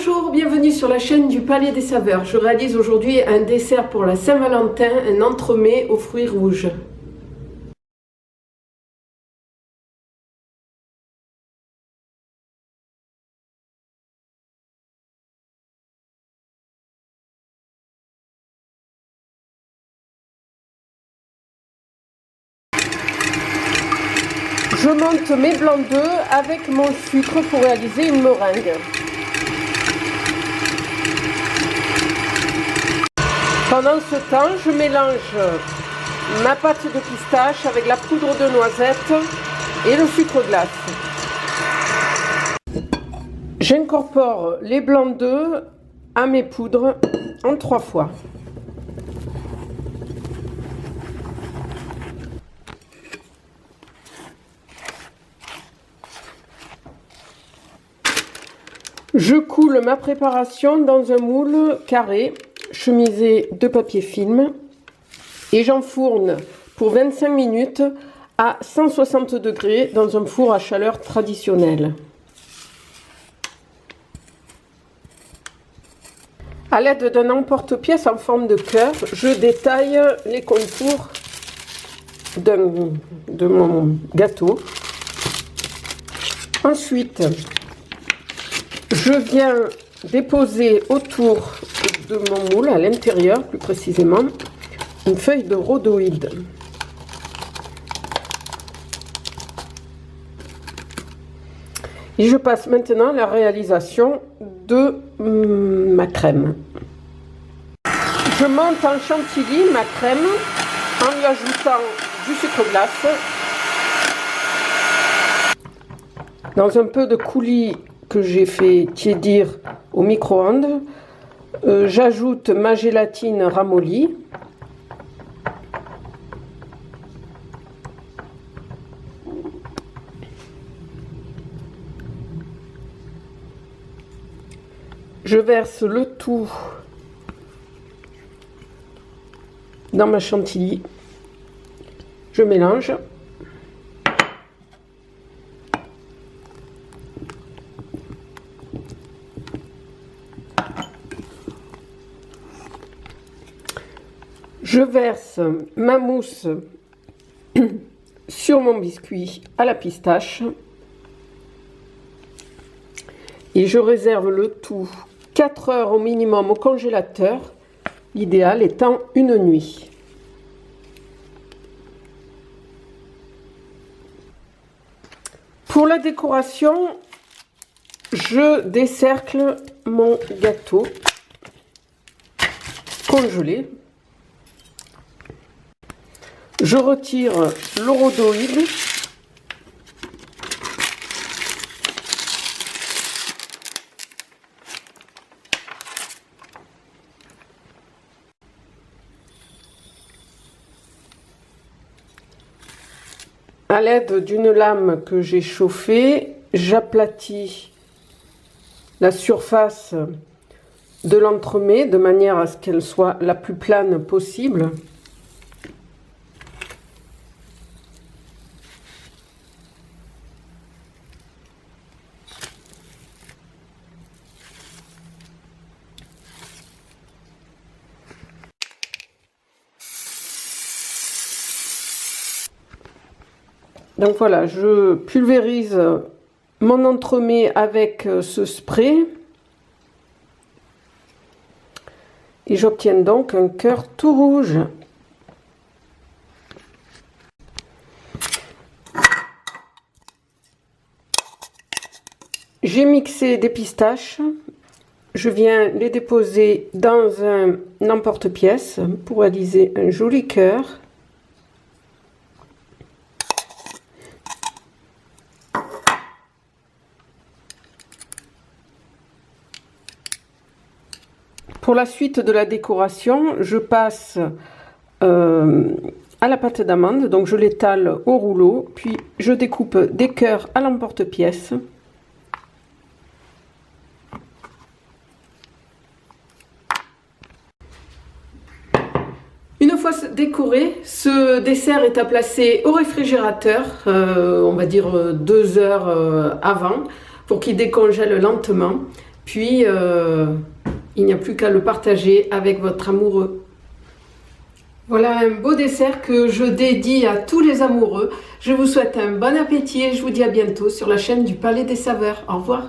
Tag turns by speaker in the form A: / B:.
A: Bonjour, bienvenue sur la chaîne du Palais des Saveurs. Je réalise aujourd'hui un dessert pour la Saint-Valentin, un entremets aux fruits rouges. Je monte mes blancs d'œufs avec mon sucre pour réaliser une meringue. Pendant ce temps, je mélange ma pâte de pistache avec la poudre de noisette et le sucre glace. J'incorpore les blancs d'œufs à mes poudres en 3 fois. Je coule ma préparation dans un moule carré chemisé de papier film et j'enfourne pour 25 minutes à 160 degrés dans un four à chaleur traditionnelle. À l'aide d'un emporte-pièce en forme de cœur, je détaille les contours de mon gâteau. Ensuite, je viens déposer autour de mon moule, à l'intérieur plus précisément, une feuille de rhodoïde. Et je passe maintenant à la réalisation de ma crème. Je monte en chantilly ma crème en lui ajoutant du sucre glace dans un peu de coulis que j'ai fait tiédir au micro-ondes. J'ajoute ma gélatine ramollie. Je verse le tout dans ma chantilly. Je mélange. Je verse ma mousse sur mon biscuit à la pistache et je réserve le tout 4 heures au minimum au congélateur, l'idéal étant une nuit. Pour la décoration, je décercle mon gâteau congelé. Je retire le rhodoïde. À l'aide d'une lame que j'ai chauffée, j'aplatis la surface de l'entremets de manière à ce qu'elle soit la plus plane possible. Donc voilà, je pulvérise mon entremets avec ce spray et j'obtiens donc un cœur tout rouge. J'ai mixé des pistaches, je viens les déposer dans un emporte-pièce pour réaliser un joli cœur. Pour la suite de la décoration, je passe à la pâte d'amande, donc je l'étale au rouleau, puis je découpe des cœurs à l'emporte-pièce. Une fois décoré, ce dessert est à placer au réfrigérateur, on va dire 2 heures avant, pour qu'il décongèle lentement. Puis, il n'y a plus qu'à le partager avec votre amoureux. Voilà un beau dessert que je dédie à tous les amoureux. Je vous souhaite un bon appétit et je vous dis à bientôt sur la chaîne du Palais des Saveurs. Au revoir.